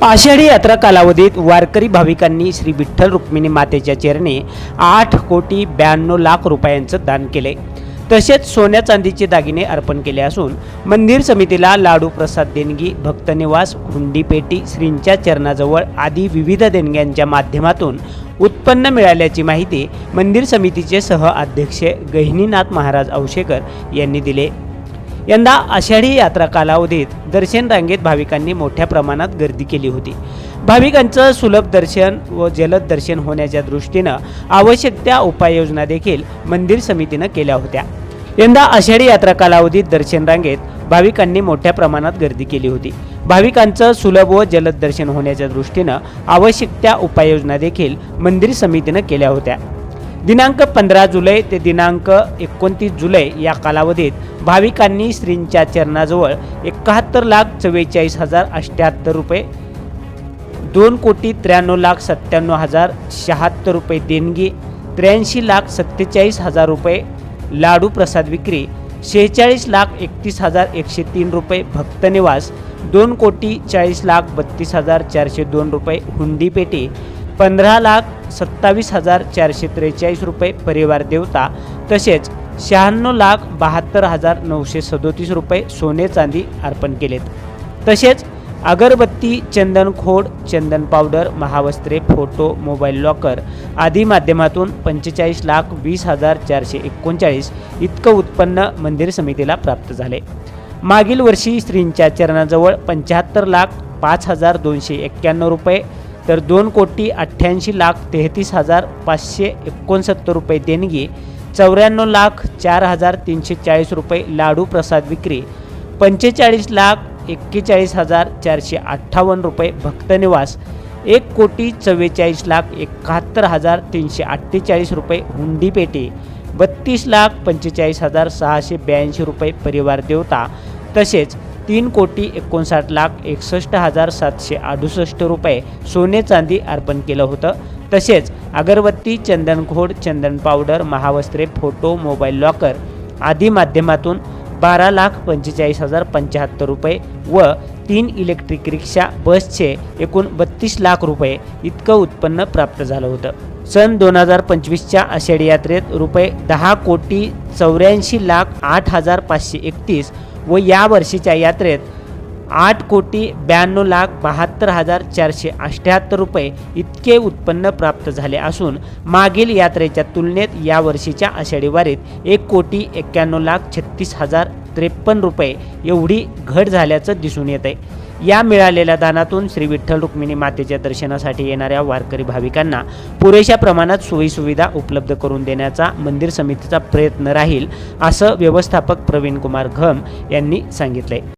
आषाढी यात्रा कालावधीत वारकरी भाविकांनी श्री विठ्ठल रुक्मिणी मातेच्या चरणी 8,92,00,000 रुपयांचं दान केले। तसेच सोन्या चांदीचे दागिने अर्पण केले असून मंदिर समितीला लाडू प्रसाद देणगी, भक्तनिवास, हुंडीपेटी, श्रींच्या चरणाजवळ आदी विविध देणग्यांच्या माध्यमातून उत्पन्न मिळाल्याची माहिती मंदिर समितीचे सह अध्यक्ष गहिनीनाथ महाराज औशेकर यांनी दिले। यंदा आषाढी यात्रा कालावधीत दर्शन रांगेत भाविकांनी मोठ्या प्रमाणात गर्दी केली होती। भाविकांचं सुलभ दर्शन व जलद दर्शन होण्याच्या दृष्टीनं आवश्यक त्या उपाययोजना देखील मंदिर समितीनं केल्या होत्या। यंदा आषाढी यात्रा कालावधीत दर्शन रांगेत भाविकांनी मोठ्या प्रमाणात गर्दी केली होती। भाविकांचं सुलभ व जलद दर्शन होण्याच्या दृष्टीनं आवश्यक त्या उपाययोजना देखील मंदिर समितीनं केल्या होत्या। दिनांक 15 जुलै ते दिनांक 29 जुलै या कालावधीत भाविकांनी श्रींच्या चरणाजवळ 71,44,078 रुपये, 2,93,97,076 रुपये देणगी, 83,47,000 रुपये लाडू प्रसाद विक्री, 46,31,103 रुपये भक्तनिवास, 2,40,32,402 रुपये हुंडीपेटी, 15,27,443 रुपये परिवार देवता, तसेच 96,72,937 रुपये सोने चांदी अर्पण केलेत। तसेच अगरबत्ती, चंदन खोड, चंदन पावडर, महावस्त्रे, फोटो, मोबाईल लॉकर आदी माध्यमातून 45,20,439 इतकं उत्पन्न मंदिर समितीला प्राप्त झाले। मागील वर्षी श्रींच्या चरणाजवळ 75,05,291 रुपये तर 2,88,33,569 रुपये देणगी, 94,04,340 रुपये लाडू प्रसाद विक्री, 45,41,458 रुपये भक्तनिवास, 1,44,71,348 रुपये हुंडीपेटी, 32,45,682 रुपये परिवार देवता, तसेच 3,59,61,768 रुपये सोने चांदी अर्पण केलं होतं। तसेच अगरबत्ती, चंदन खोड, चंदन पावडर, महावस्त्रे, फोटो, मोबाईल लॉकर आदी माध्यमातून 12,45,075 रुपये व 3 इलेक्ट्रिक रिक्षा बसचे एकूण 32 लाख रुपये इतकं उत्पन्न प्राप्त झालं होतं। सन 2025च्या आषाढी यात्रेत रुपये 10,84,08,531 व या वर्षीच्या यात्रेत 8,92,72,478 रुपये इतके उत्पन्न प्राप्त झाले असून मागील यात्रेच्या तुलनेत या वर्षीच्या आषाढी वारीत 1,91,36,053 रुपये एवढी घट झाल्याचं दिसून येत आहे। या मिळालेल्या दानातून श्री विठ्ठल रुक्मिणी मातेच्या दर्शनासाठी येणाऱ्या वारकरी भाविकांना पुरेशा प्रमाणात सोयीसुविधा उपलब्ध करून देण्याचा मंदिर समितीचा प्रयत्न राहील, असं व्यवस्थापक प्रवीण कुमार घम यांनी सांगितले।